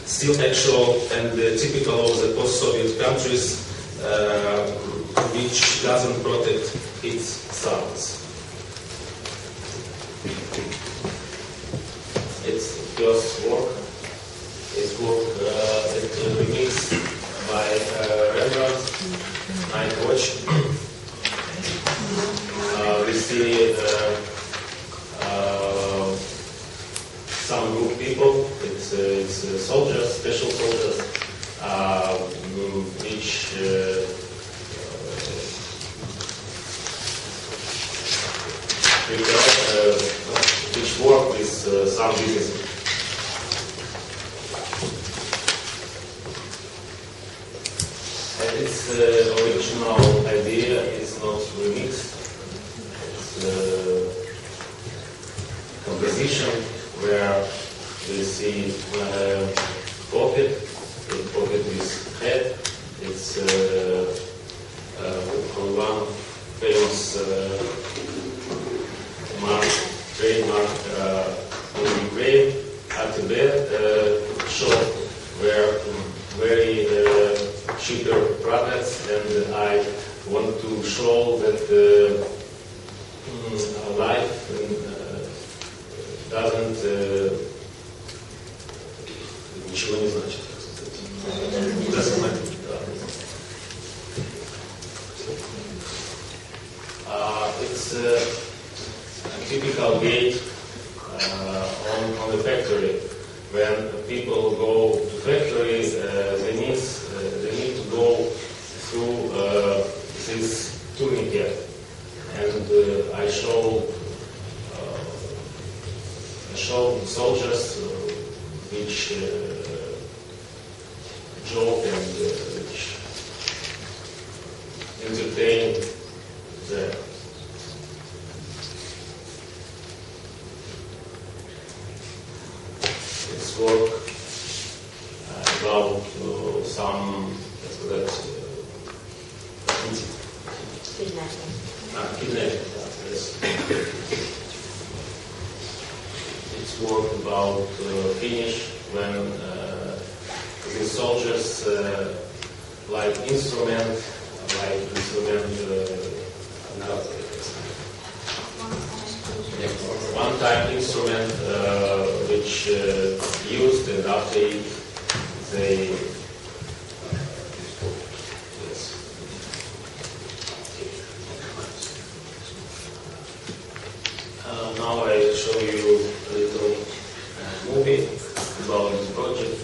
still actual and typical of the post-Soviet countries, which doesn't protect its sounds. It's first work. It's work remixed by Rembrandt, Night Watch. We see some group people. It's soldiers, special soldiers, which work with some business. And its original idea is not remixed. It's composition where we see pocket with head. It's one famous trademark in Ukraine, ATB shop, where very cheaper products, and I want to show that life doesn't ничего не значит. It's a typical gate on the factory. When people go to factory, they need to go through this tourniquet, and I show soldiers which joke and which entertain them. It's work about some, kidnapping. Yes. It's work about Finnish when the soldiers like instrument, one-time instrument which used, and after it they yes. Now I show you a little movie about this project.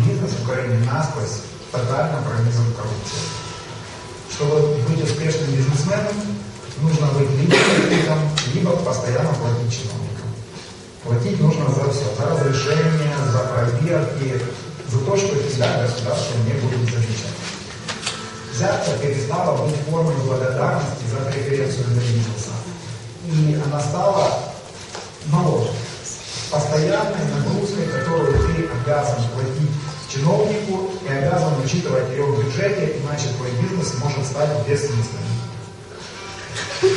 Бизнес в Украине насквозь тотально пронизан коррупцией. Чтобы быть успешным бизнесменом, нужно быть либо политиком, либо постоянно платить чиновникам. Платить нужно за все, за разрешения, за проверки, за то, что тебя государство не будет замечать. Взятка перестала быть формой благодарности за преференцию для бизнеса. И она стала налогом, постоянной нагрузкой, которую ты обязан платить чиновнику и обязан учитывать ее в бюджете, иначе твой бизнес может стать бессмысленным. Для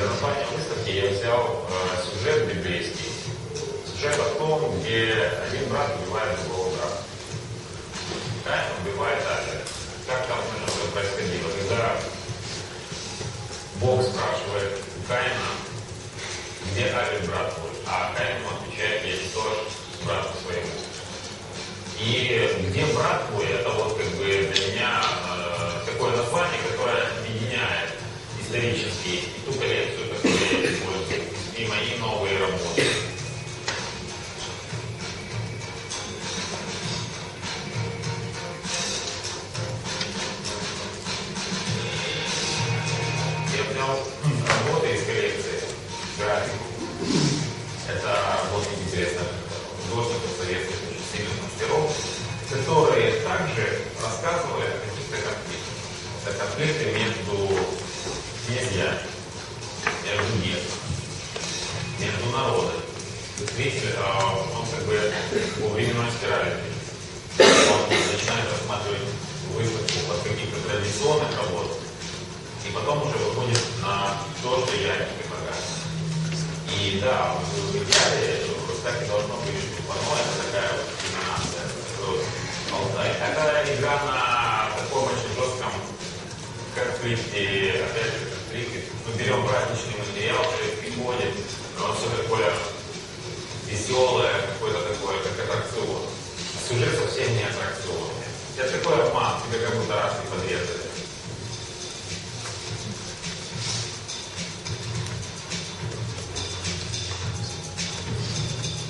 названия выставки я взял сюжет библейский. Сюжет о том, где один брат убивает другого брата. Каин убивает Авеля. Как там это происходило? Когда Бог спрашивает у Каина, где Авель брат твой? А Каин ему отвечает: я не тоже брату своему. И где брат твой, это вот как бы для меня такое название, которое объединяет исторически и ту коллекцию, которую я использую, и мои новые работы. Я взял работы из коллекции, графику. Это работа интересная художников советских, очень сильных мастеров, которые также рассказывали о каких-то конфликтах. Это конфликты между князьями, между местом, между народами. Видите, он как бы по временной спирали. Он начинает рассматривать выставку под каких-то традиционных работ, и потом уже выходит на то, что я им предлагаю. И да, в идеале так и должно быть, что панно — это такая вот комбинация, это игра на таком очень жестком конфликте, опять же, конфликте. Мы берем праздничный материал, человек приходит, но он все такое веселое, какое-то такое, как аттракцион. А сюжет совсем не аттракцион. Это такой обман, тебе как будто раз не подрезали.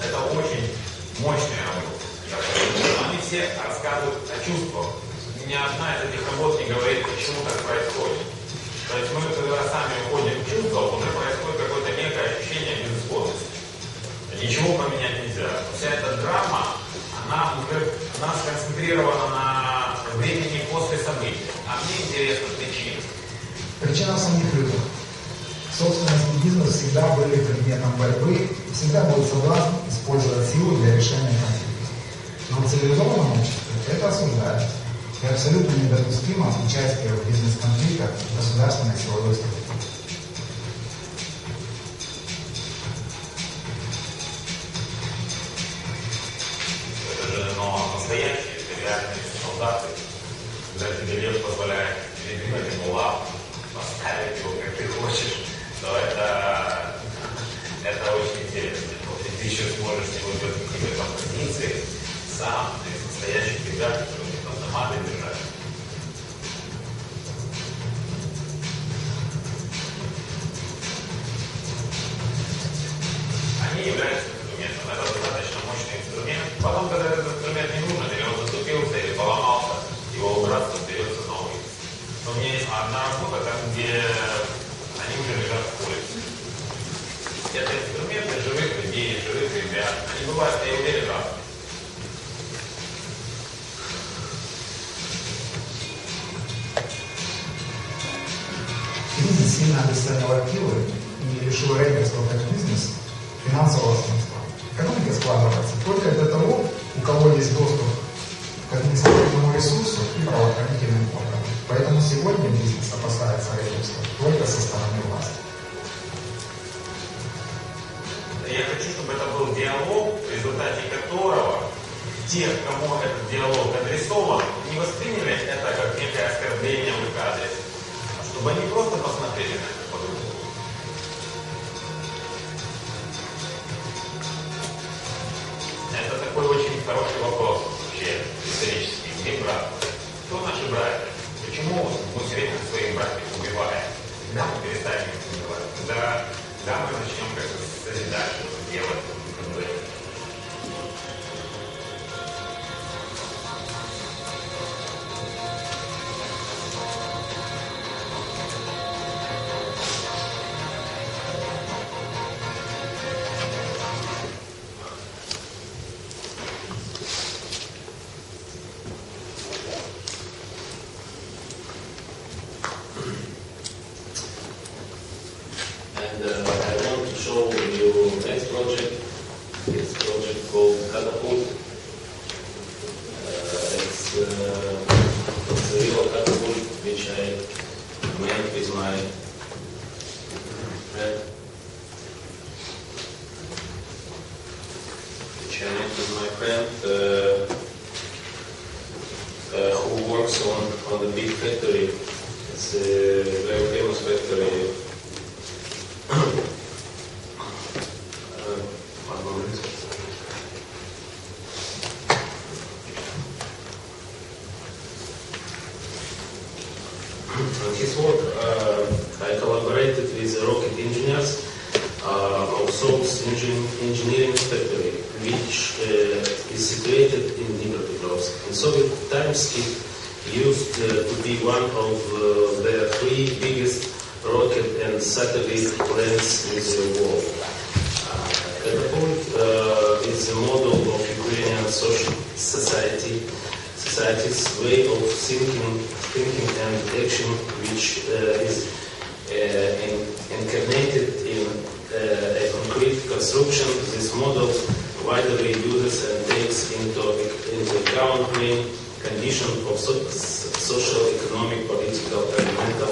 Это очень мощные работы. Они все рассказывают о чувствах. Ни одна из этих работ не говорит, почему так происходит. То есть мы, когда сами уходим в чувства, уже происходит какое-то некое ощущение безысходности. Ничего поменять нельзя. Вся эта драма, она сконцентрирована на времени после события. А мне интересна причина. Причина в самих людях. Собственность и бизнес всегда были предметом борьбы, всегда был соблазн использовать силу для решения конфликта. Но в цивилизованном обществе это осуждается. И абсолютно недопустимо участие в бизнес-конфликтах государственной силовой структуры. Это же настоящие, реальные солдаты. Когда тебе лев позволяет передвинуть ему лапу, поставить его как ты хочешь, то это очень интересно. Вот и ты еще сможешь с него делать какие-то композиции сам, из настоящих ребят, которые автоматы держать. Они являются инструментом. Это достаточно мощный инструмент. Потом, когда этот инструмент не нужен, или он заступился, или поломался, его убраться, берется новый. Но у меня есть одна работа, там, где они уже лежат в поле. Это инструменты живых людей, живых ребят. Они бывают, я уверен, разные. Кризис сильно обесценил активы и лишил рейдерства как бизнес финансового смысла. Экономика складывается только для того, у кого есть доступ к административному ресурсу и правоохранительным органам. Поэтому сегодня бизнес опасается рейдерства только со стороны власти. Я хочу, чтобы это был диалог, в результате которого те, кому этот диалог адресован, не восприняли это как некое оскорбление в их адрес, а чтобы они просто посмотрели на это по-другому. Это такой очень хороший вопрос вообще исторический. Где брат? Кто наши братья? Почему мы все время своих братьев убиваем? Когда мы перестанем их убивать? Когда мы начнем как-то созидать, что-то делать? it's a real catapult which I made with my friend. Who works on the big factory. It's a very famous factory. On his work, I collaborated with rocket engineers of Soul's engineering factory, which is situated in Dnipropetrovsk. In Soviet times, it used to be one of the three biggest rocket and satellite plants in the world. Courtauld is a model of Ukrainian society's way of thinking and action, which is incarnated in a concrete construction. This model widely uses and takes into account main conditions of social, economic, political, and mental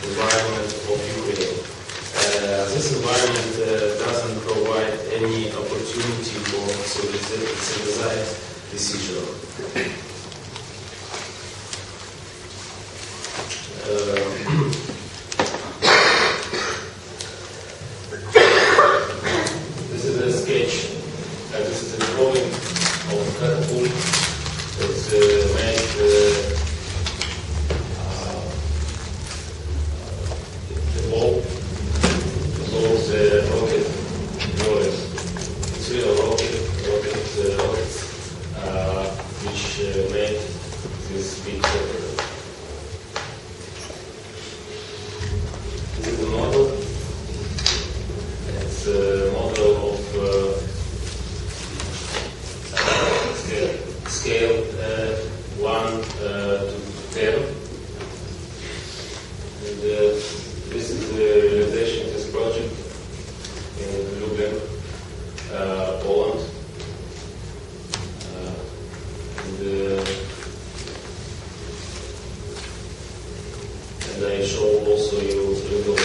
environment of Ukraine. This environment doesn't provide any opportunity for civilized decision. This is a sketch, and this is a drawing of Courtauld. It's made the wall below the rocket model. It's real rockets which made this big factory. This is the model. It's a model of scale 1 to 10. And this is the realization of this project in Lublin, Poland. And I show also you little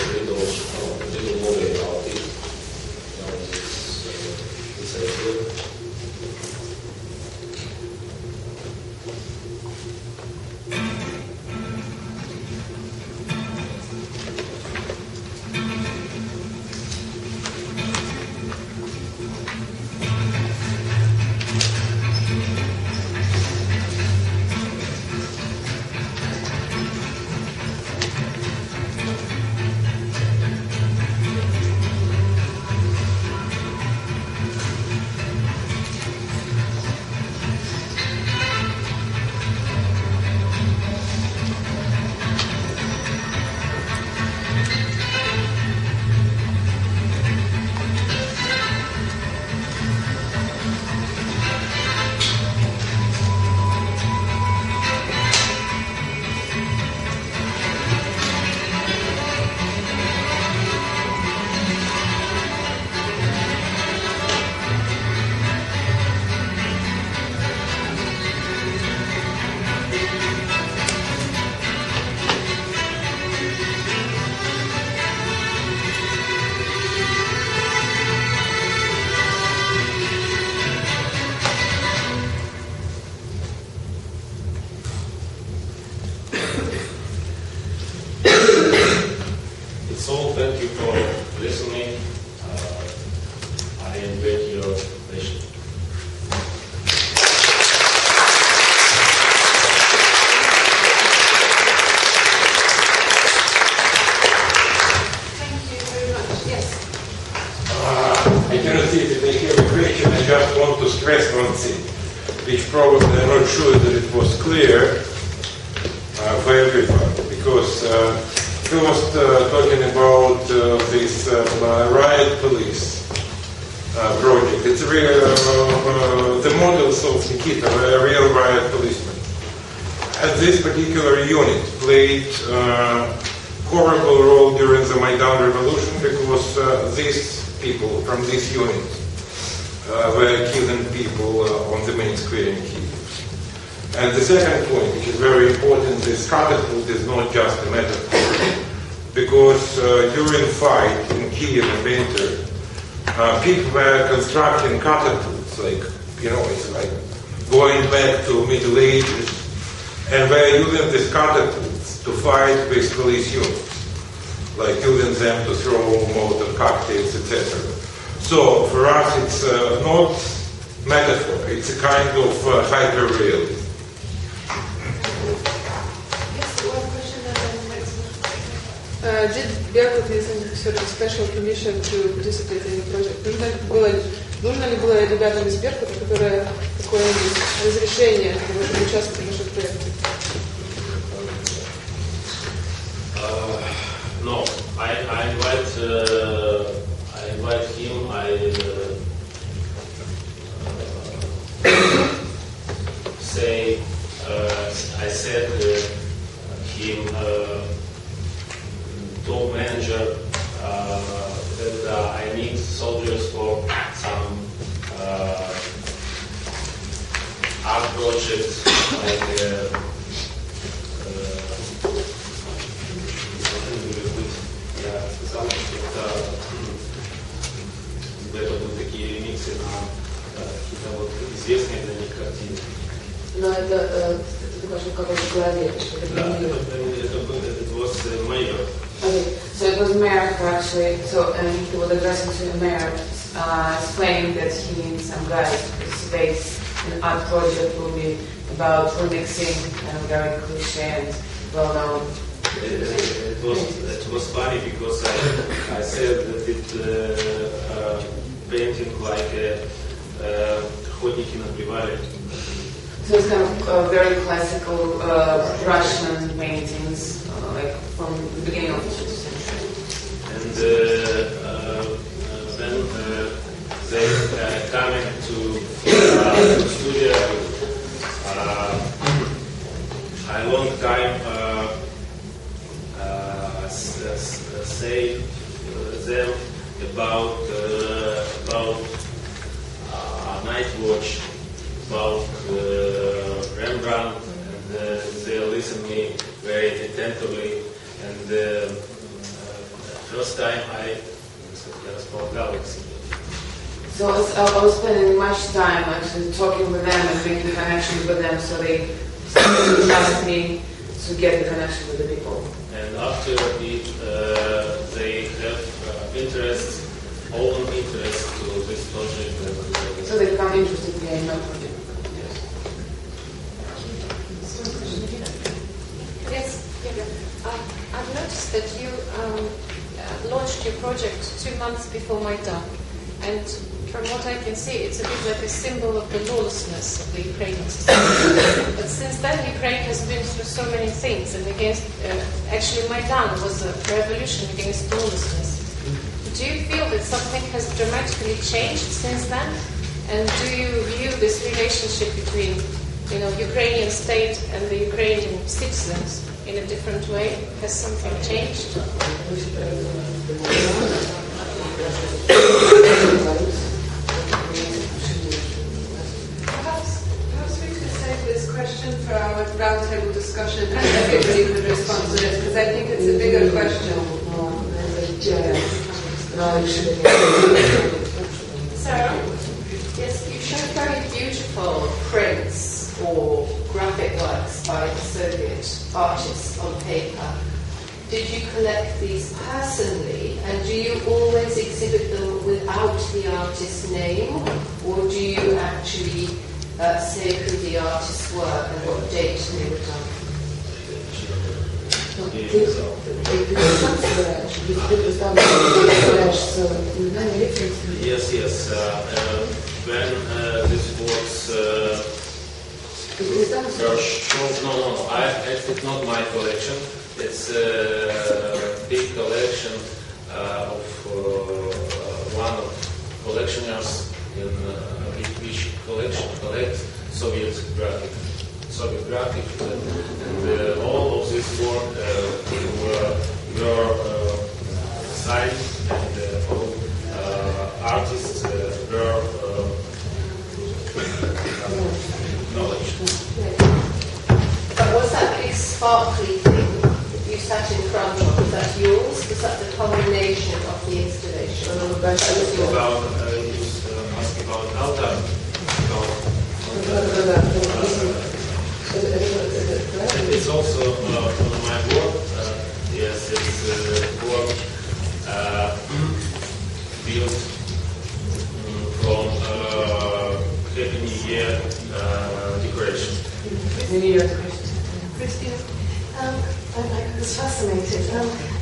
movie about it. This idea. So thank you for listening. I invite your question. Thank you very much. Yes. I cannot see if they have a question. I just want to stress one thing, which probably I'm not sure that it was clear for everyone, because first, talking about this riot police project. It's the models of Nikita were real riot policemen. And this particular unit played horrible role during the Maidan Revolution, because these people from this unit were killing people on the main square in Kyiv. And the second point, which is very important, this catapult is not just a metaphor. Because during fight in Kiev in winter, people were constructing catapults, like, it's like going back to Middle Ages, and were using these catapults to fight with police units, like using them to throw molotov cocktails, etc. So for us, it's not metaphor; it's a kind of hyper-realism. Did Berkut use any sort of special permission to participate in the project? Нужно ли было ребятам из Беркута, которые какое-нибудь разрешение, чтобы участвовать в нашем проекте? No, I invite him. I said him. Top manager that I need soldiers for some art projects like это будут такие ремиксы на какие-то вот известные для них картины. Но это даже в какой-то голове. Да, это was Maidan. Okay, so it was Mayor who actually, he was addressing to the Mayor, explaining that he needs some guys to participate in an art project will be about remixing and very cliche and well known. It was funny because I said that it painting like охотники на привале. So it's kind of very classical Russian paintings, like from the beginning of the 20th century. And then they coming to the studio. I long time say them about night watch, about Rembrandt, and they listen me very attentively. And first time I So I was spending much time actually talking with them and making the connections with them, so they trust me to get the connection with the people. And after it, they have interest, own interest to this project. So they become interested in my project. Yes, I've noticed that you launched your project 2 months before Maidan, and from what I can see, it's a bit like a symbol of the lawlessness of the Ukrainian society. But since then, Ukraine has been through so many things, and against actually Maidan was a revolution against lawlessness. Do you feel that something has dramatically changed since then? And do you view this relationship between, Ukrainian state and the Ukrainian citizens in a different way? Has something changed? Perhaps we could save this question for our roundtable discussion and everybody could respond to this, because I think it's a bigger question. Sarah, yes, you showed very beautiful prints or graphic works by Soviet artists on paper. Did you collect these personally, and do you always exhibit them without the artist's name, or do you actually say who the artist's were and what date they were done? Yes. When this was first, no. It's not my collection. It's a big collection of one of collectioners in which collects Soviet graphic, and all of this work were signed, and all artists were knowledge. sparkly thing you sat in front of, is that yours? Is that the culmination of the installation? About, you asked about altar. It's also on my work. Yes, it's work built from Happy New Year decoration. Christina? I was fascinated.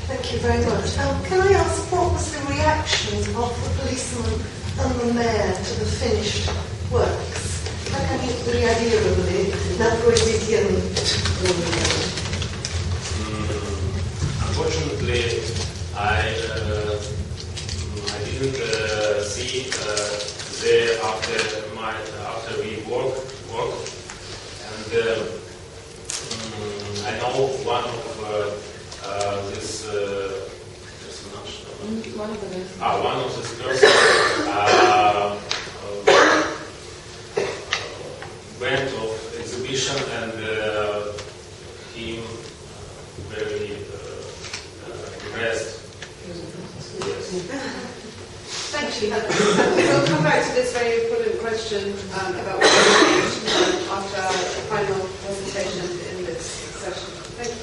Thank you very much. Can I ask, what was the reaction of the policeman and the mayor to the finished works? Как они реагировали на произведение? Unfortunately, I didn't see there after we work, and I know one of this one of this person went to exhibition and him very impressed. Yes. Thank you. We'll come back to this very important question about what after our final presentation in this session. Thank you.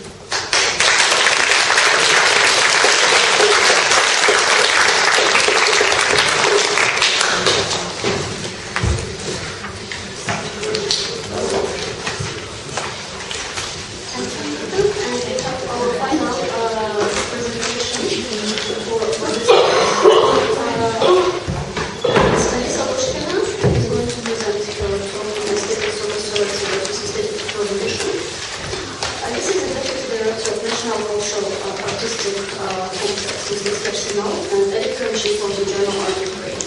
Alisa is going to present from the State Revolution. Alisa is Executive Director of National Cultural Artistic Concepts with International and Editor-in-Chief of the journal Art Ukraine.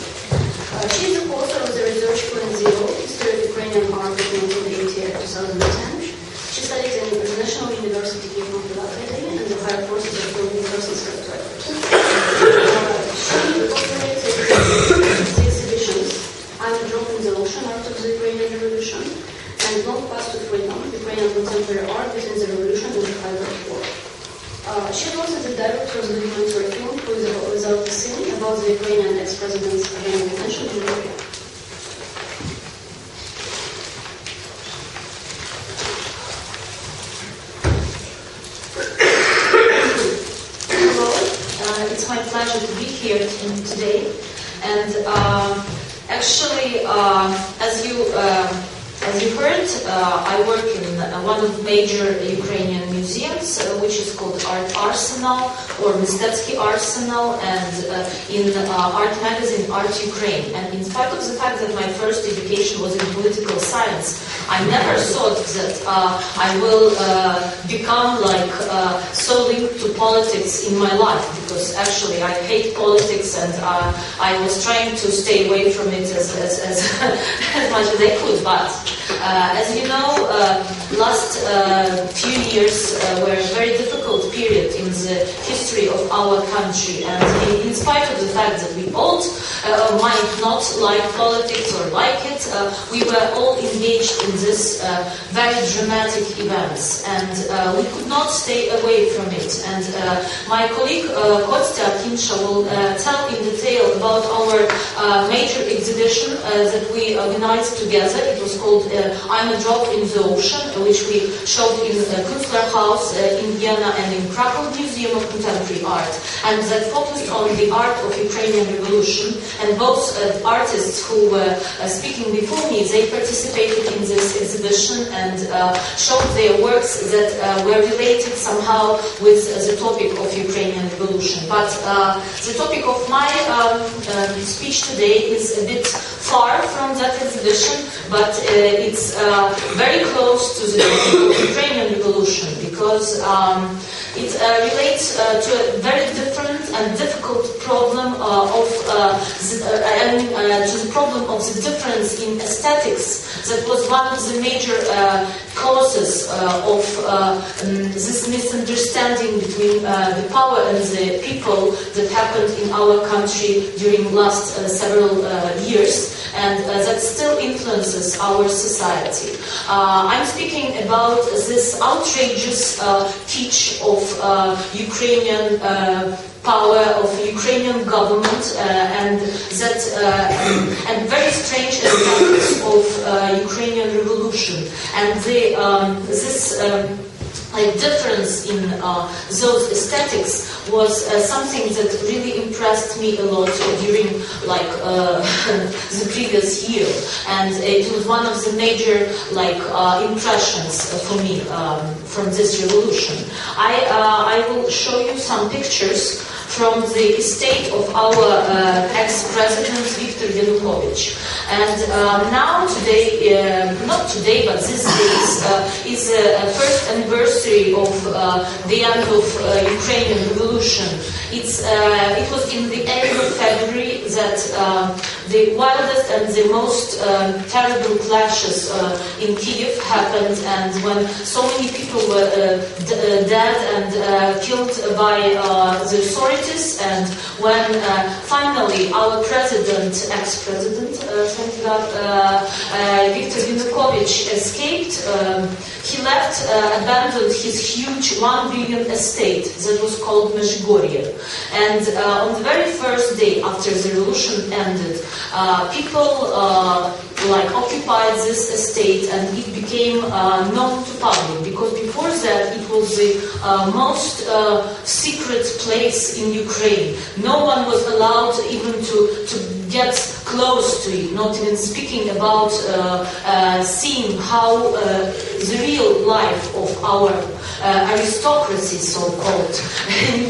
She is the co-author of the research plan Zero, History of Ukrainian Art from 1988 to 2010. She studied in the National University of Maidan and the higher courses of the University of She operated the exhibitions I'm a Drop in the Ocean, Art of the Ukrainian Revolution, and Long Path to Freedom, Ukrainian Contemporary Art Within the Revolution and the Hybrid War. She was also the director of the documentary film Who is Without the Sin about the Ukrainian ex-president's academic detention in Europe. It's my pleasure to be here today, and actually, as you heard, I work in one of the major Ukrainian museums, which is called Art Arsenal or Mistetsky Arsenal, and in art magazine Art Ukraine. And in spite of the fact that my first education was in political science, I never thought that I will become so linked to politics in my life, because actually I hate politics, and I was trying to stay away from it as much as I could. But as you know, last few years were a very difficult period in the history of our country, and in spite of the fact that we all might not like politics or like it, we were all engaged in this very dramatic events, and we could not stay away from it. And my colleague Courtauld will tell in detail about our major exhibition that we organized together. It was called I'm a Drop in the Ocean, which we showed in the Künstler House in Vienna and in Courtauld Museum of Contemporary Art, and that focused on the art of Ukrainian Revolution. And both artists who were speaking before me, they participated in this exhibition and showed their works that were related somehow with the topic of Ukrainian Revolution. But the topic of my speech today is a bit far from that exhibition, but it's very close to the topic of Ukrainian Revolution, because it relates to a very different and difficult problem to the problem of the difference in aesthetics. That was one of the major causes of this misunderstanding between the power and the people that happened in our country during last several years. and that still influences our society. I'm speaking about this outrageous teach of Ukrainian power of Ukrainian government and that and very strange aspects of Ukrainian Revolution and this difference in those aesthetics was something that really impressed me a lot during the previous year, and it was one of the major impressions for me from this revolution. I will show you some pictures from the estate of our ex-president Viktor Yanukovych. And now today, not today, but these days, is the first anniversary of the end of Ukrainian Revolution. It was in the end of February that the wildest and the most terrible clashes in Kiev happened, and when so many people were dead and killed by the authorities, and when finally our president, ex-president, thank God, Viktor Yanukovych escaped, he left, abandoned his huge 1 billion estate that was called Mezhigorye. And on the very first day after the revolution ended, people occupied this estate, and it became known to public, because before that it was the most secret place in Ukraine. No one was allowed even to get close to it, not even speaking about seeing how the real life of our aristocracy, so-called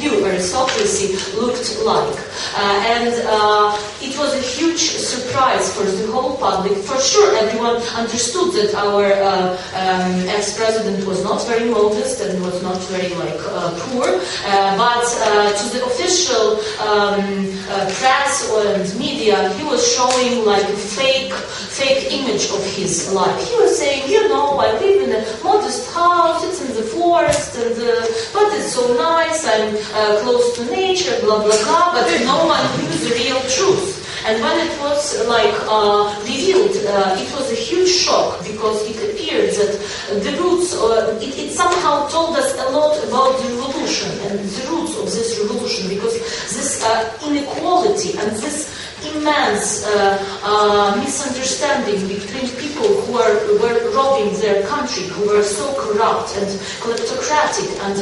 new aristocracy, looked like. And it was a huge surprise for the whole public. For sure, everyone understood that our ex-president was not very modest and was not very poor, but to the official press and media, he was showing a fake image of his life. He was saying, I live in a modest house, it's in the forest, but it's so nice, I'm close to nature, blah blah blah, but no one knew the real truth. And when it was revealed, it was a huge shock, because it appeared that the roots, it somehow told us a lot about the revolution and the roots of this revolution, because this inequality and this immense misunderstanding between people who were robbing their country, who were so corrupt and kleptocratic and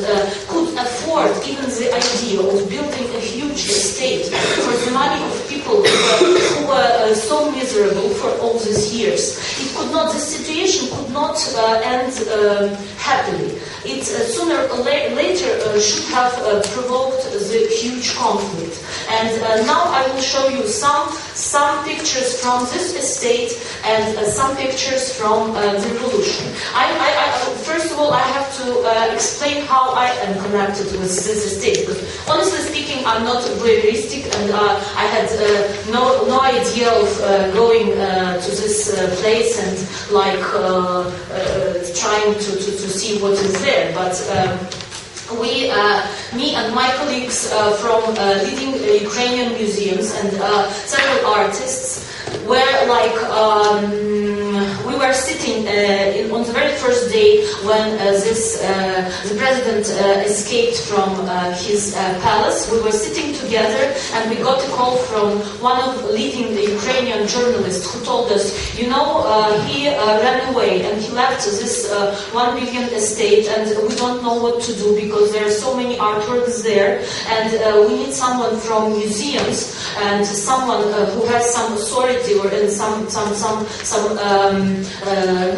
could afford even the idea of building a huge estate for the money of people who were so miserable for all these years. The situation could not end happily. It sooner or later should have provoked the huge conflict. And now I will show you some pictures from this estate and some pictures from the revolution. First of all, I have to explain how I am connected with this estate. Because honestly speaking, I'm not voyeuristic, and I had no idea of going to this place and trying to see what is there. But me and my colleagues from leading Ukrainian museums and several artists were we were sitting on the very first day when the president escaped from his palace. We were sitting together, and we got a call from one of the leading Ukrainian journalists who told us, he ran away and he left this 1 billion estate, and we don't know what to do because there are so many artworks there, and we need someone from museums and someone who has some authority or some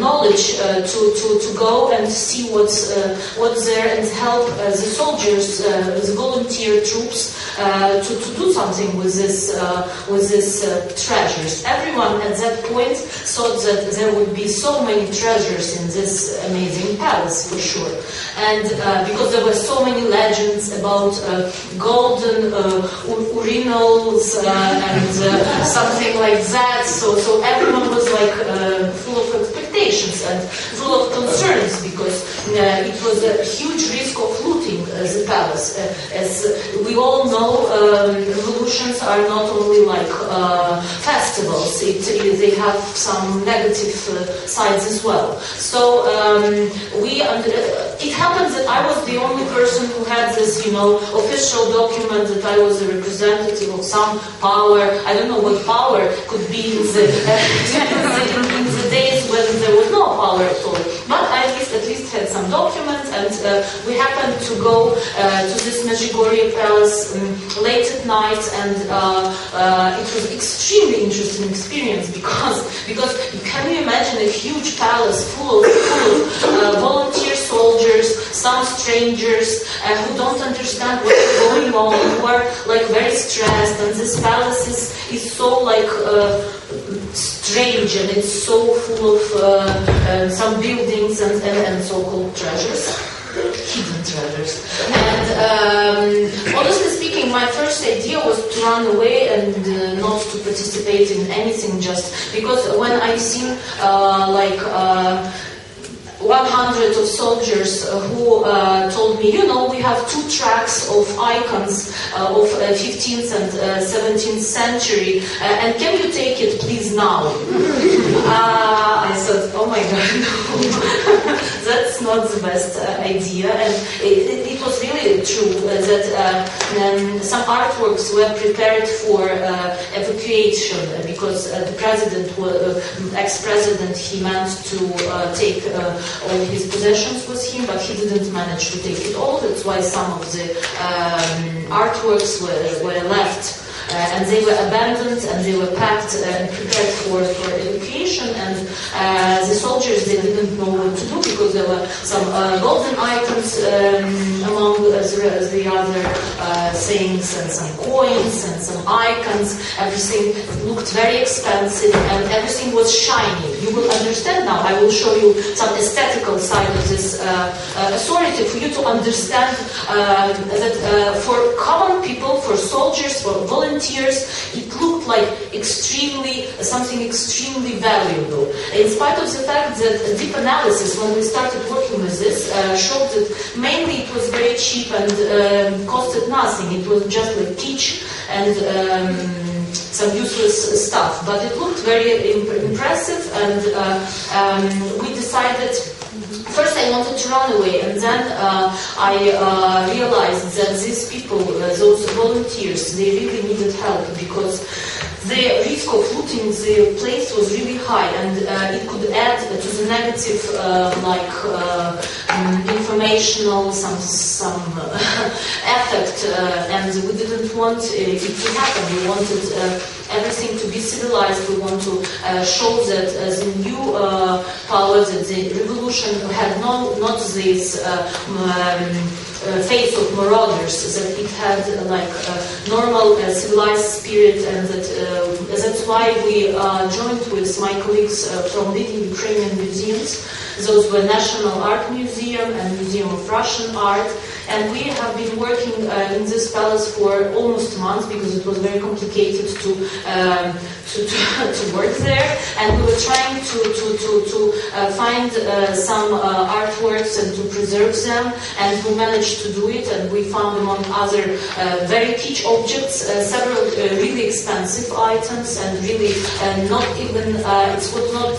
knowledge to go and see what's there and help the soldiers, the volunteer troops, to do something with this treasures. Everyone at that point thought that there would be so many treasures in this amazing palace, for sure, and because there were so many legends about golden urinals and something like that, so everyone was full of expectations. imaginations and full of concerns, because it was a huge risk of looting the palace. As we all know, revolutions are not only like festivals, they have some negative sides as well. So it happens that I was the only person who had this, official document that I was a representative of some power. I don't know what power could be in the days when there was no power at all. But I at least had some documents, and we happened to go to this Medjugorje palace late at night, and it was extremely interesting experience because can you imagine a huge palace full of volunteer soldiers, some strangers who don't understand what's going on, who are like very stressed, and this palace is so like strange, and it's so full of some buildings and so-called treasures, hidden treasures. And honestly speaking, my first idea was to run away and not to participate in anything, just because when I've seen 100 of soldiers who told me, we have 2 tracks of icons of 15th and 17th century, and can you take it please now? I said, oh my god, no. That's not the best idea. And it was really true that some artworks were prepared for evacuation, because the president, ex-president, he meant to take all his possessions with him, but he didn't manage to take it all. That's why some of the artworks were left. And they were abandoned, and they were packed and prepared for evacuation, and the soldiers, they didn't know what to do, because there were some golden items among the other things, and some coins and some icons. Everything looked very expensive, and everything was shiny. You will understand now. I will show you some aesthetical side of this authority for you to understand that for common people, for soldiers, for volunteers, it looked like something extremely valuable. In spite of the fact that deep analysis, when we started working with this, showed that mainly it was very cheap and costed nothing. It was just like kitsch and some useless stuff. But it looked very impressive, and we decided. First I wanted to run away, and then I realized that these people, those volunteers, they really needed help, because the risk of looting the place was really high, and it could add to the negative informational some effect, and we didn't want it to happen. We wanted everything to be civilized. We want to show that the new power, that the revolution had not this face of marauders, that it had normal civilized spirit, and that's why we joined with my colleagues from leading Ukrainian museums. Those were National Art Museum and Museum of Russian Art, and we have been working in this palace for almost a month, because it was very complicated to work there, and we were trying to find some artworks and to preserve them, and we managed to do it, and we found, among other very kitsch objects, several really expensive items, and really not even, it was not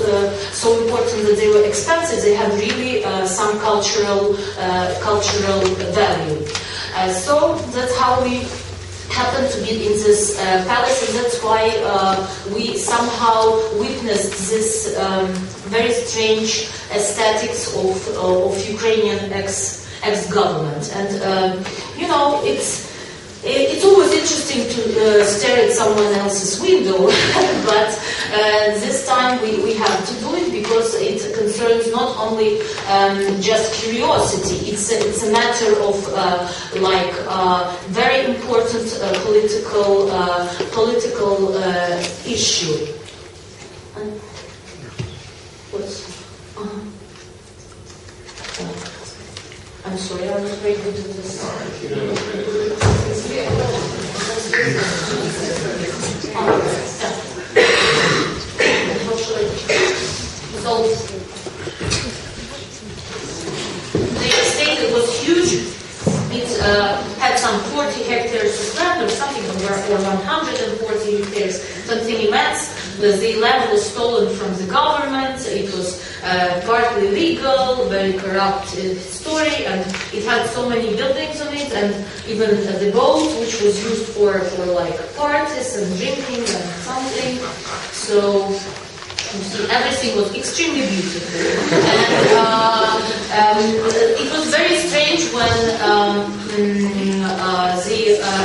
so important that they were expensive, they had really some cultural value. So that's how we happened to be in this palace, and that's why we somehow witnessed this very strange aesthetics of Ukrainian ex-government. And it's always interesting to stare at someone else's window, but this time we have to do it, because it concerns not only just curiosity. It's a matter of very important political issue. I'm sorry, I'm not very good at this. had some 40 hectares of land or something, or 140 hectares, something immense. The land was stolen from the government. It was partly legal, very corrupt story, and it had so many buildings on it, and even the boat, which was used for like parties and drinking and something. So you see, everything was extremely beautiful, and it was very strange when the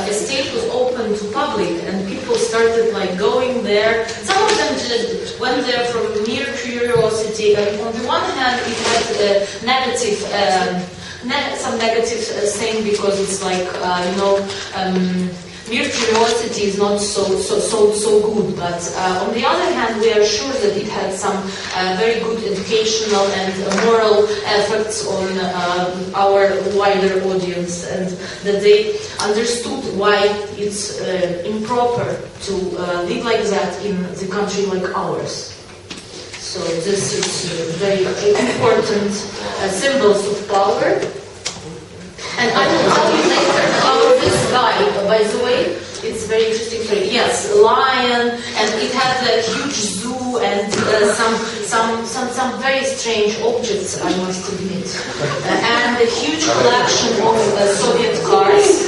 estate was open to public and people started like going there. Some of them just went there from mere curiosity, and on the one hand it had some negative thing, because it's like mere curiosity is not so good, but on the other hand, we are sure that it had some very good educational and moral effects on our wider audience, and that they understood why it's improper to live like that in the country like ours. So this is very important symbols of power. And I will tell you later about this guy, by the way. It's very interesting story. Yes, lion, and it had a huge zoo and some very strange objects, I must admit, and a huge collection of Soviet cars.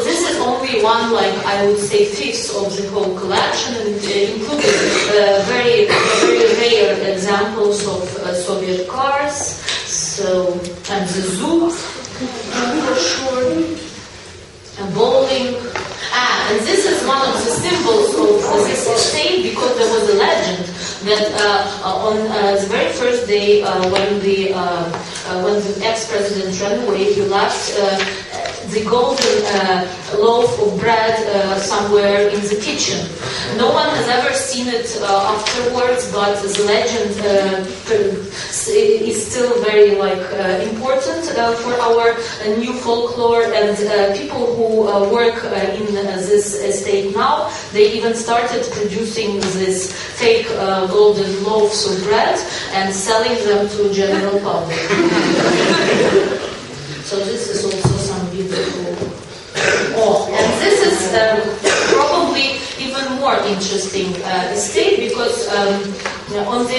This is only one, like I would say, fifth of the whole collection, and it included very rare examples of Soviet cars. So, and the zoo, for sure, and bowling. And this is one of the symbols of this estate, because there was a legend that on the very first day when the ex-president ran away, he left the golden loaf of bread somewhere in the kitchen. No one has ever seen it afterwards, but the legend is still very important for our new folklore, and people who work in this estate now, they even started producing this fake golden loaves of bread and selling them to general public. So this is also some beautiful. And this is probably even more interesting estate, because on the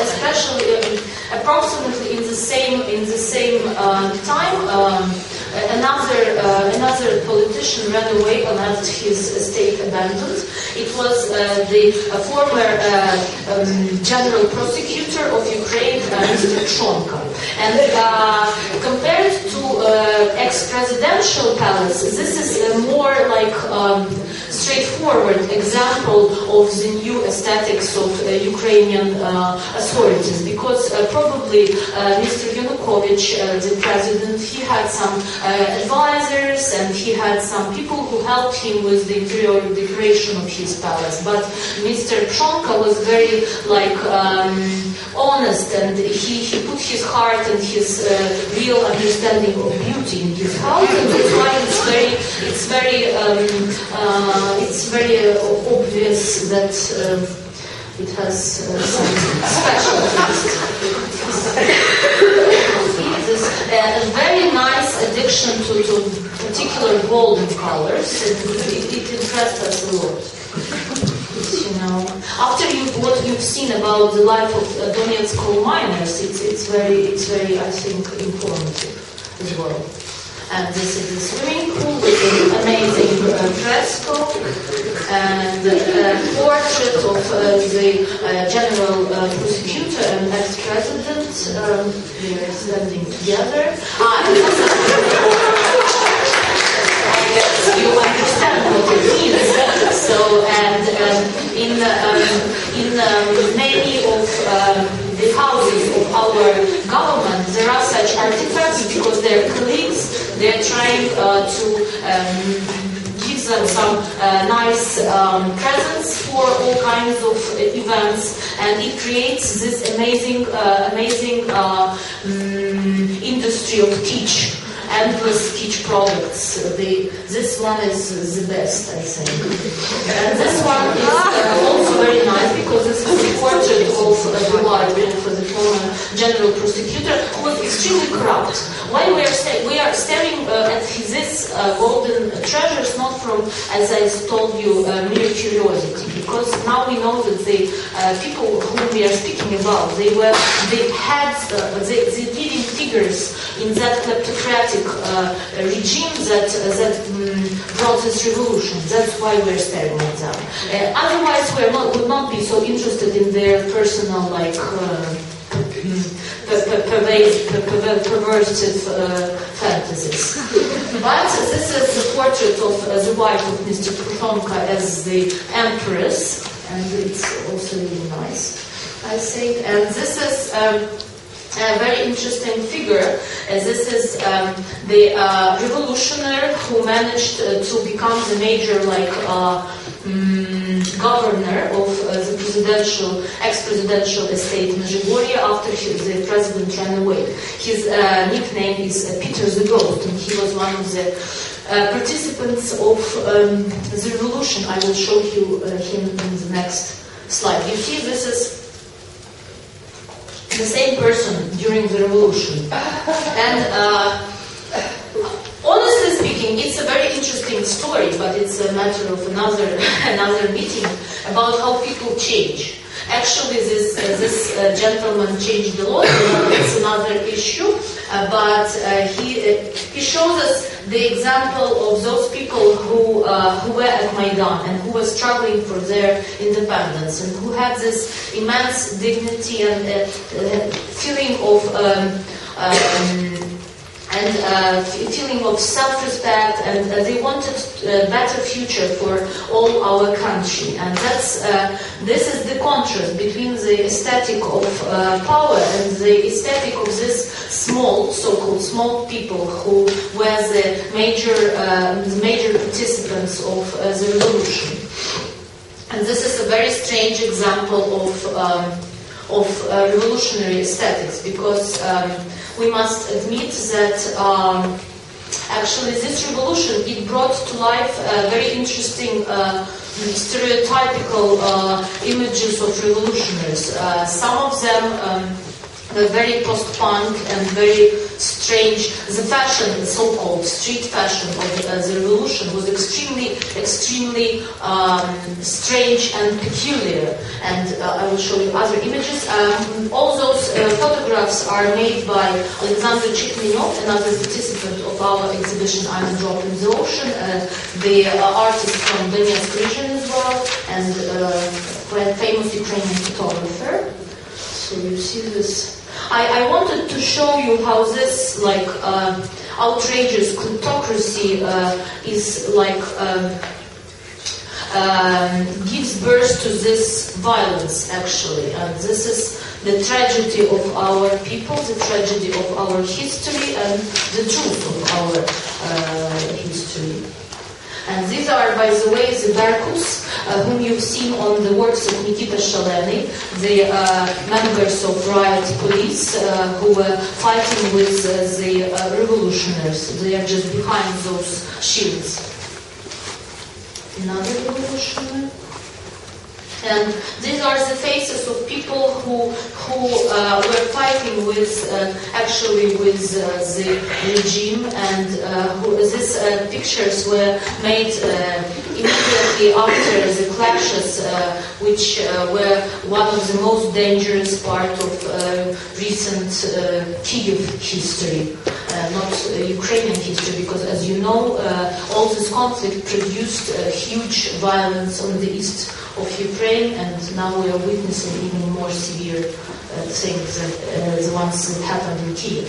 especially approximately in the same time, another politician ran away and left his estate abandoned. It was the former general prosecutor of Ukraine, Mr. Chonka. And compared to ex-presidential palace, this is a more like straightforward example of the new aesthetics of Ukrainian authorities, because probably Mr. Yanukovych, the president, he had some advisors and he had some people who helped him with the interior decoration of his palace. But Mr. Chonka was very honest, and he put his heart and his real understanding of beauty in his house, and that's why it's very obvious that it has some special this a very nice addiction to particular golden colors. It impressed us a lot. After what you've seen about the life of Donetsk coal miners, it's very, I think, informative as well. And this is the swimming pool with an amazing fresco and a portrait of the general prosecutor and ex-president. They are standing together. You understand what it means. So, and in many of the houses of our government, there are such artifacts, because their colleagues, they're trying to give them some nice presents for all kinds of events, and it creates this amazing industry of kitsch. endless speech products. This one is the best, I think. And this one is also very nice because this is the portrait of the wife of the former general prosecutor who was extremely corrupt. Why we are staring at this golden treasures not from, as I told you, mere curiosity, because now we know that the people whom we are speaking about, they had the leading figures in that kleptocratic regime that brought this revolution. That's why we're staring at them. Otherwise, would not be so interested in their personal, like, perversive fantasies. But this is the portrait of the wife of Mr. Krushonka as the empress, and it's also really nice, I think. And this is a very interesting figure. This is the revolutionary who managed to become the major, like, governor of the ex-presidential estate in Zhigorye after the president ran away. His nickname is Peter the Ghost, and he was one of the participants of the revolution. I will show you him in the next slide. You see, this is the same person during the revolution. And honestly speaking, it's a very interesting story, but it's a matter of another meeting about how people change. Actually, this gentleman changed the law. It's another issue, but he shows us the example of those people who were at Maidan and who were struggling for their independence and who had this immense dignity and feeling of feeling of self-respect, and they wanted a better future for all our country. And this is the contrast between the aesthetic of power and the aesthetic of this small, so-called small people who were the major participants of the revolution. And this is a very strange example of revolutionary aesthetics, because we must admit that actually this revolution, it brought to life very interesting stereotypical images of revolutionaries. Some of them were very post-punk and very strange. The fashion, the so-called street fashion of the revolution was extremely strange and peculiar. And I will show you other images. All those photographs are made by Alexander Chikmenyov, another participant of our exhibition I'm a Drop in the Ocean, the artist from Donetsk region as well, and quite famous Ukrainian photographer. So you see this. I wanted to show you how this, like, outrageous kleptocracy is like gives birth to this violence, actually. And this is the tragedy of our people, the tragedy of our history, and the truth of our history. And these are, by the way, the Berkuts, whom you've seen on the works of Nikita Shalenny, the members of riot police who were fighting with the revolutionaries. They are just behind those shields. Another revolutionary. And these are the faces of people who were fighting with, actually with the regime, and these pictures were made immediately after the clashes, which were one of the most dangerous part of recent Kyiv history, not Ukrainian history, because as you know, all this conflict produced huge violence on the east of Ukraine, and now we are witnessing even more severe things than the ones that happened in Kyiv.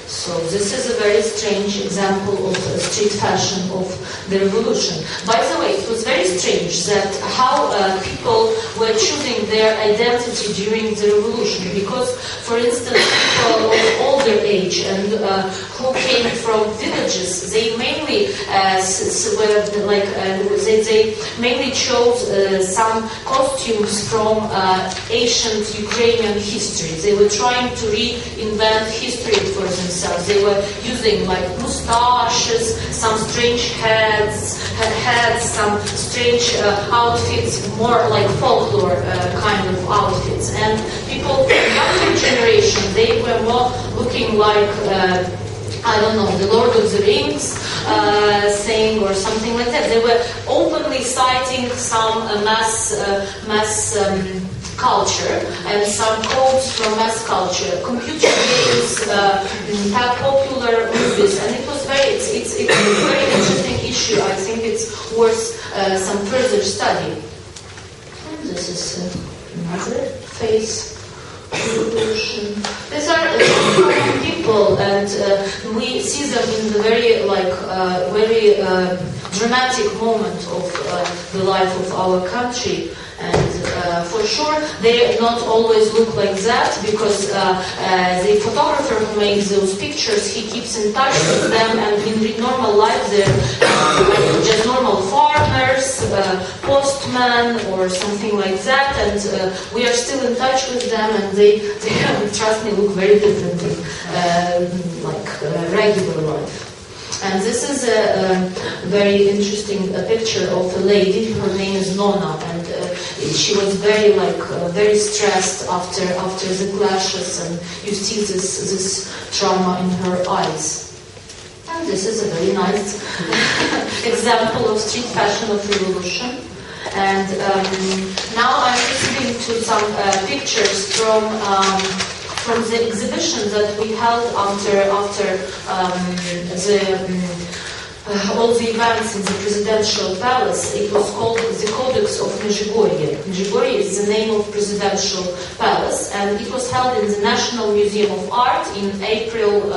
So this is a very strange example of street fashion of the revolution. By the way, it was very strange that how people were choosing their identity during the revolution. Because, for instance, people of older age and who came from villages, they mainly they mainly chose some costumes from ancient Ukrainian history. They were trying to reinvent history for themselves. They were using like mustaches, some strange heads, some strange outfits, more like folklore kind of outfits. And people from younger generation, they were more looking like I don't know, the Lord of the Rings thing or something like that. They were openly citing some mass culture and some codes from mass culture, computer games, popular movies, and it was it's a very interesting issue. I think it's worth some further study. And this is another phase. Revolution. These are common people, and we see them in the very dramatic moment of the life of our country. And for sure, they not always look like that, because the photographer who makes those pictures, he keeps in touch with them, and in normal life they're just normal farmers, postmen, or something like that, and we are still in touch with them, and they trust me, look very different in regular life. And this is a very interesting picture of a lady. Her name is Nona, and she was very stressed after the clashes, and you see this trauma in her eyes. And this is a very nice example of street fashion of revolution. And now I'm listening to some pictures from the exhibition that we held after all the events in the presidential palace. It was called the Codex of Medjugorje. Medjugorje is the name of presidential palace, and it was held in the National Museum of Art in April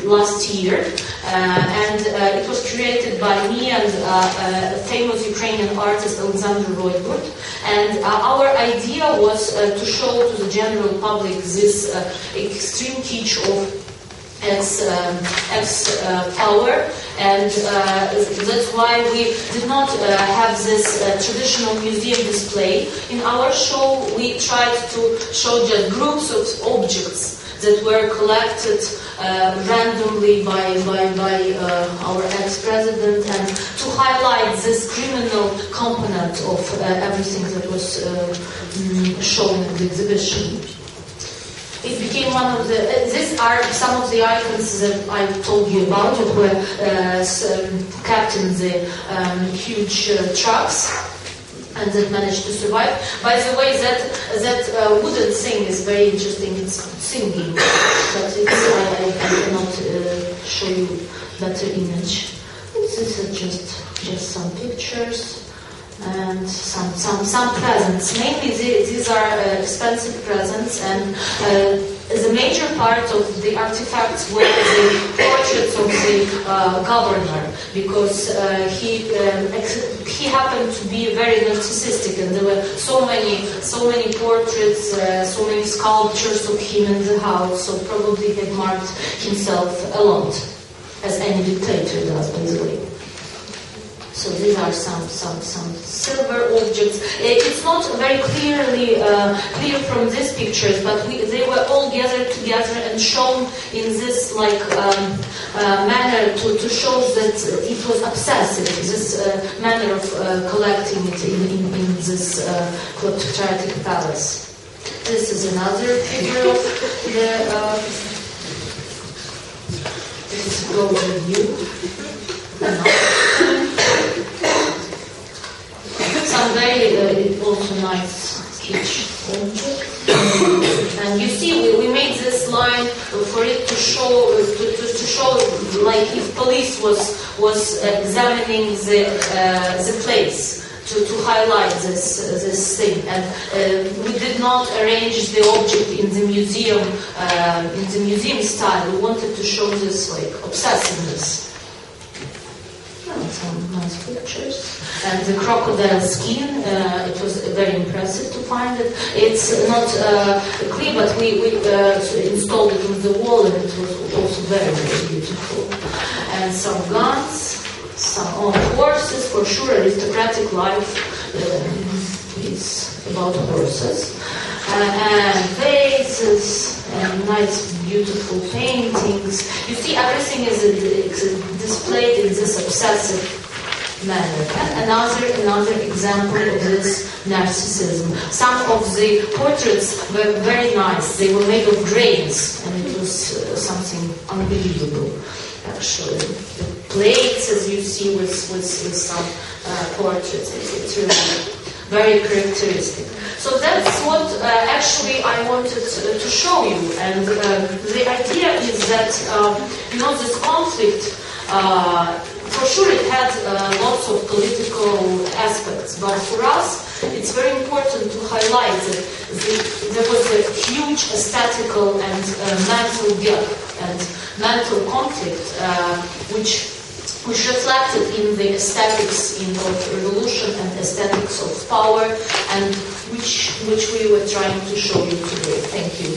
last year. And it was created by me and a famous Ukrainian artist, Alisa. And our idea was to show to the general public this extreme kitsch of power, and that's why we did not have this traditional museum display. In our show, we tried to show just groups of objects that were collected randomly by our ex-president, and to highlight this criminal component of everything that was shown in the exhibition. It became one of the. These are some of the icons that I told you about, that were kept in the huge trucks, and that managed to survive. By the way, that wooden thing is very interesting. It's singing, but I cannot show you better image. This is just some pictures. And some presents. Mainly these are expensive presents, and the major part of the artifacts were the portraits of the governor, because he happened to be very narcissistic, and there were so many portraits, so many sculptures of him in the house. So probably he had marked himself a lot, as any dictator does, by the way. So these are some silver objects. It's not very clear from these pictures, but they were all gathered together and shown in this manner to show that it was obsessive. This manner of collecting it in this kleptocratic palace. This is another figure of the. This is golden view. Some very also nice kitsch object, and you see we made this line for it to show like if police was examining the place to highlight this thing, and we did not arrange the object in the museum style. We wanted to show this like obsessiveness. and some nice pictures. And the crocodile skin, it was very impressive to find it. It's not clear, but we installed it on the wall, and it was also very, very beautiful. And some guns, some horses, for sure. Aristocratic life is about horses, and vases, and nice, beautiful paintings. You see, everything is displayed in this obsessive manner. And another example of this narcissism. Some of the portraits were very nice. They were made of grains, and it was something unbelievable, actually. The plates, as you see, with some portraits, it's really very characteristic. So that's what actually I wanted to show you. And the idea is that, this conflict, for sure it had lots of political aspects, but for us it's very important to highlight that there was a huge aesthetical and mental gap and mental conflict which reflected in the aesthetics in both revolution and aesthetics of power, and which we were trying to show you today. Thank you.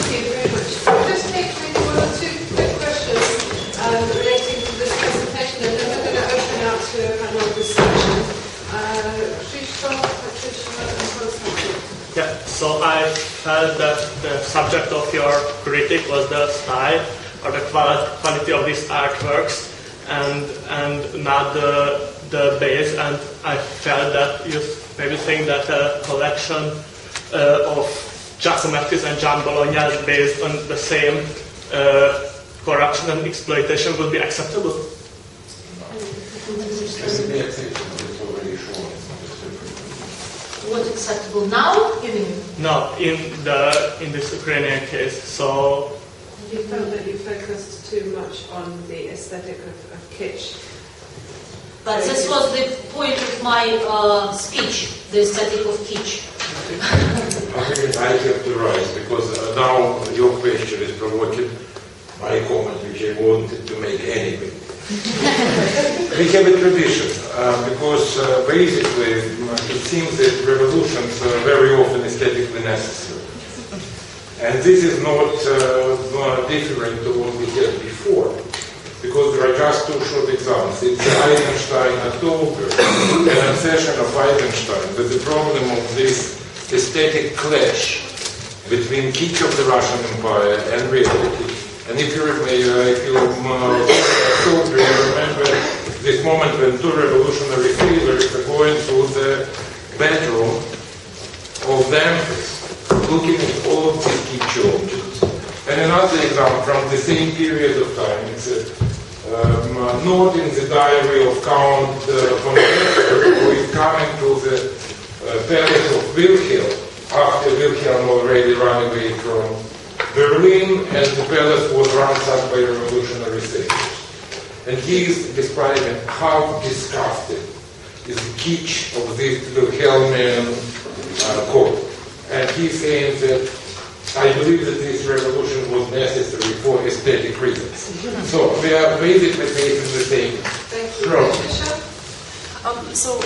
Thank you very much. I'll just take maybe one or two quick questions relating to this presentation, and then we're going to open out to a panel discussion. Patricia, and Constantine. Yeah, so I felt that the subject of your critique was the style or the quality of these artworks, and not the base. And I felt that you maybe think that a collection of Giacometti's and Gian Bologna's based on the same corruption and exploitation would be acceptable. What's acceptable now? You mean? No, in this Ukrainian case. So you felt that you focused too much on the aesthetic of kitsch. But this was the point of my speech, the aesthetic of kitsch. I have to rise because now your question is provoking my comment, which I wanted to make anyway. We have a tradition because basically it seems that revolutions are very often aesthetically necessary. And this is not different to what we had before, because there are just two short examples. It's Eisenstein and Tolberg, an obsession of Eisenstein with the problem of this aesthetic clash between kitsch of the Russian Empire and reality. And if you remember this moment when two revolutionary sailors are going through the bedroom of the Empress, looking at all of these kitsch objects. And another example from the same period of time, it's a note in the diary of Count von Berkut, who is coming to the palace of Wilhelm, after Wilhelm already ran away from Berlin, and the palace was ransacked by revolutionary sailors. And he is describing how disgusting is the kitsch of this Wilhelmian court. And he's saying that I believe that this revolution was necessary for aesthetic reasons. So we are basically facing the same problem. So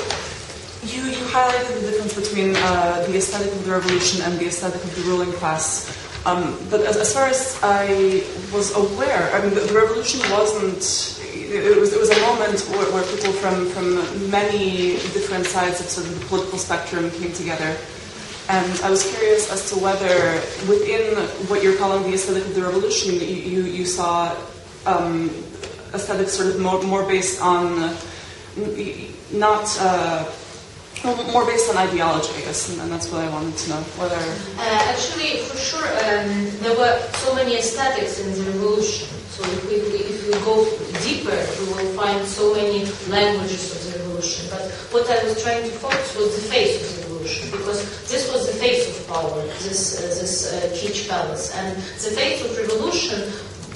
you highlighted the difference between the aesthetic of the revolution and the aesthetic of the ruling class. But as far as I was aware, I mean, the revolution wasn't. It was a moment where people from many different sides of sort of the political spectrum came together. And I was curious as to whether within what you're calling the aesthetic of the revolution, you saw aesthetics sort of more based on more based on ideology, I guess, and that's what I wanted to know. Whether actually, for sure, there were so many aesthetics in the revolution. So if we go deeper, we will find so many languages of the revolution. But what I was trying to focus was the face of the revolution, because this was the face of power, this kitsch palace, and the face of revolution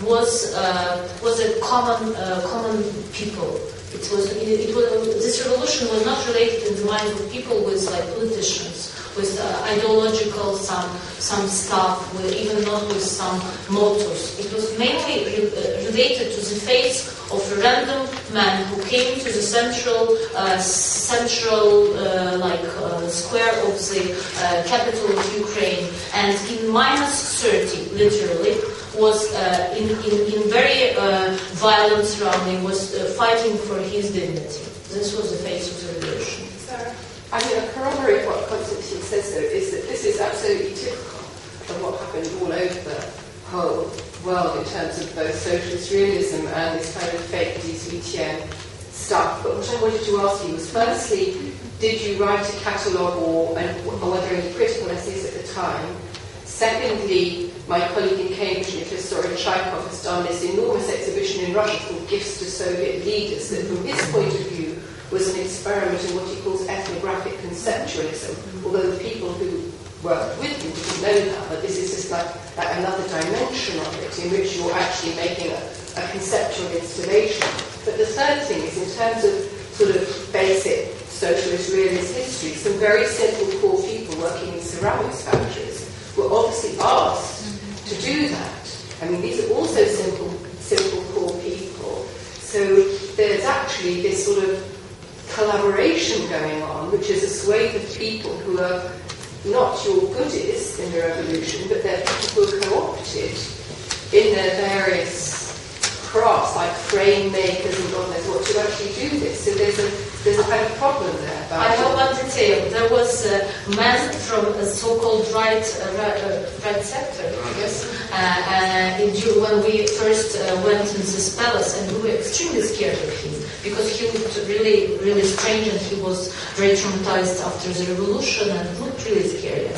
was a common people. This revolution was not related in the minds of people with like politicians ideological some stuff, even not with some mottos. It was mainly related to the fate of a random man who came to the central square of the capital of Ukraine, and in -30, literally, was in very violent surrounding, was fighting for his dignity. This was the face of the revolution. Sarah? I mean, a corroborate what Constantine says, though, is that this is absolutely typical of what happened all over the whole world in terms of both socialist realism and this kind of fake 18 stuff. But what I wanted to ask you was, firstly, did you write a catalogue or were there any critical essays at the time? Secondly, my colleague in Cambridge, historian Chaikov, has done this enormous exhibition in Russia called Gifts to Soviet Leaders that, from his point of view, was an experiment in what he calls ethnographic conceptualism, although the people who worked with him didn't know that, but this is just like another dimension of it in which you're actually making a conceptual installation. But the third thing is, in terms of sort of basic socialist realist history, some very simple poor people working in ceramics factories were obviously asked to do that. I mean, these are also simple poor people. So there's actually this sort of collaboration going on, which is a swathe of people who are not your goodies in the revolution, but they're people who are co-opted in their various crafts, like frame makers and God knows what, to actually do this. So there's a kind of problem there. I have one detail. There was a man from a so-called right sector, I guess, when we first went into this palace, and we were extremely scared of him because he looked really, really strange, and he was very traumatized after the revolution and looked really scary.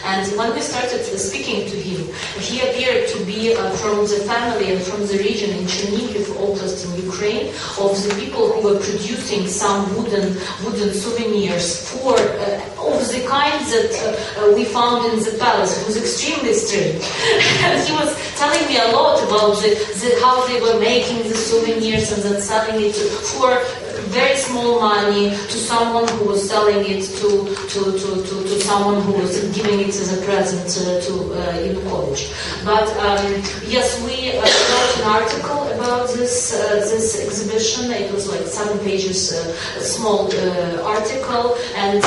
And when we started speaking to him, he appeared to be from the family and from the region in Chernihiv Oblast in Ukraine, of the people who were producing some wooden souvenirs for of the kinds that we found in the palace. It was extremely strange. And he was telling me a lot about how they were making the souvenirs and then selling it for very small money to someone who was selling it to someone who was giving it as a present in college. But yes, we wrote an article about this exhibition. It was like 7 pages, small article, and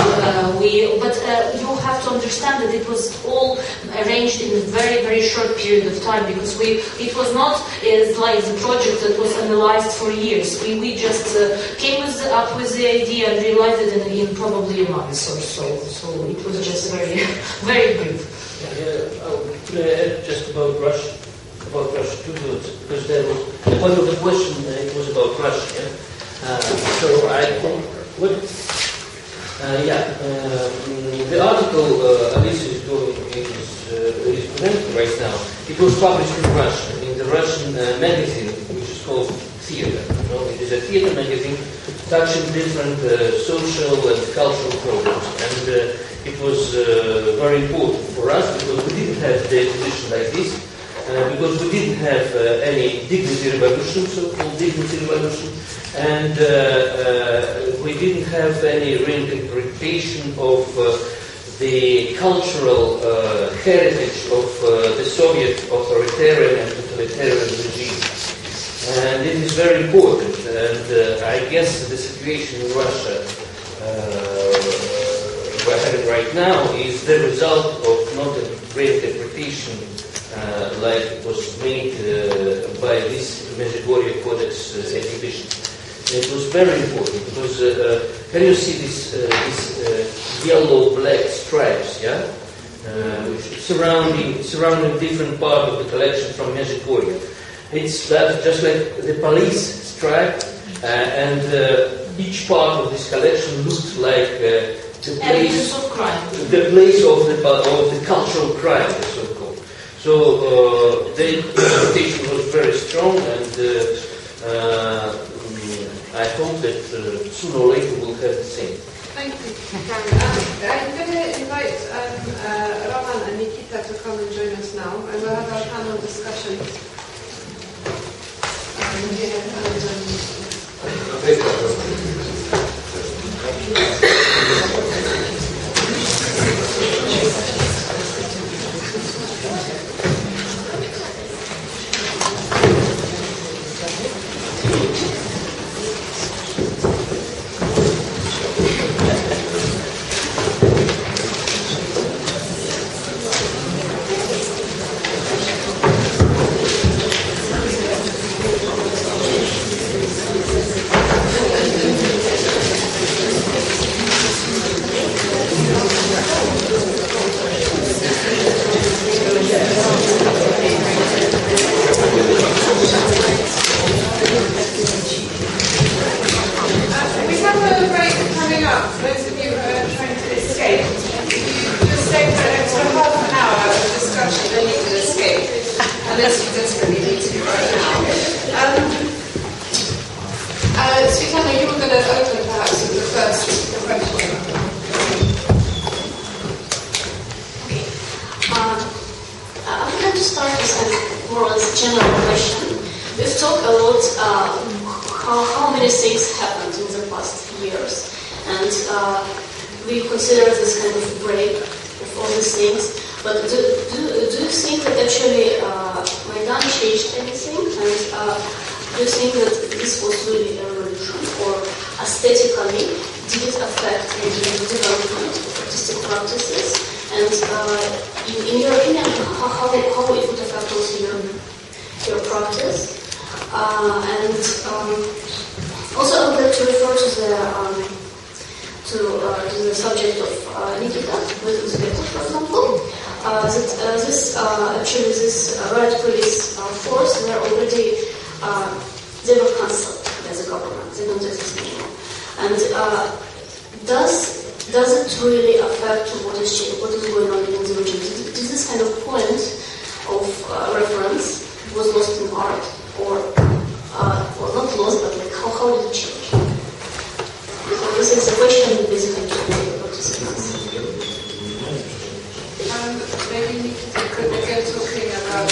you have to understand that it was all arranged in a very, very short period of time, because it was not like the project that was analyzed for years. We just came up with the idea and realized it in probably a month or so. So it was just very, very brief. Just about Russia 2 words, because there was one of the question. It was about Russia. So I think the article Alisa is presenting right now. It was published in Russia, in the Russian magazine, which is called Theater. It is a theater magazine touching different social and cultural programs, and it was very important for us because we didn't have the exhibition like this, because we didn't have any dignity revolution, so-called dignity revolution, and we didn't have any reinterpretation of the cultural heritage of the Soviet authoritarian and totalitarian regime. And it is very important, and I guess the situation in Russia we're having right now is the result of not a reinterpretation like it was made by this Medjugorje Codex exhibition. It was very important because can you see this yellow-black stripes, surrounding different part of the collection from Medjugorje. It's just like the police stripe, and each part of this collection looks like the place of crime, the place of the cultural crime, so-called. So the interpretation was very strong, and I hope that sooner or later we'll have the same. Thank you. I'm going to invite Roman and Nikita to come and join us now, and we'll have our panel discussion. those of you who are trying to escape, if you just stay for an extra half an hour of discussion, then you can escape, unless you desperately need to right now. Svetlana, you were going to open perhaps with the first question. Okay. I would like to start with a more or less general question. We've talked a lot how many things happened in the past years, and we consider this kind of break of all these things. But do you think that actually Maidan changed anything? And do you think that this was really a revolution, or aesthetically did it affect the development of artistic practices? And in your opinion, how it would affect also your practice? And also, I would like to refer to the subject of Nikita with Berkut, for example. This riot police force were already they were cancelled by the government. They don't exist anymore. And does it really affect what is going on in the region? Did this kind of point of reference was lost in art, or not lost, but like how did it change? So this is a question basically to the participants. Maybe Nikita could begin talking about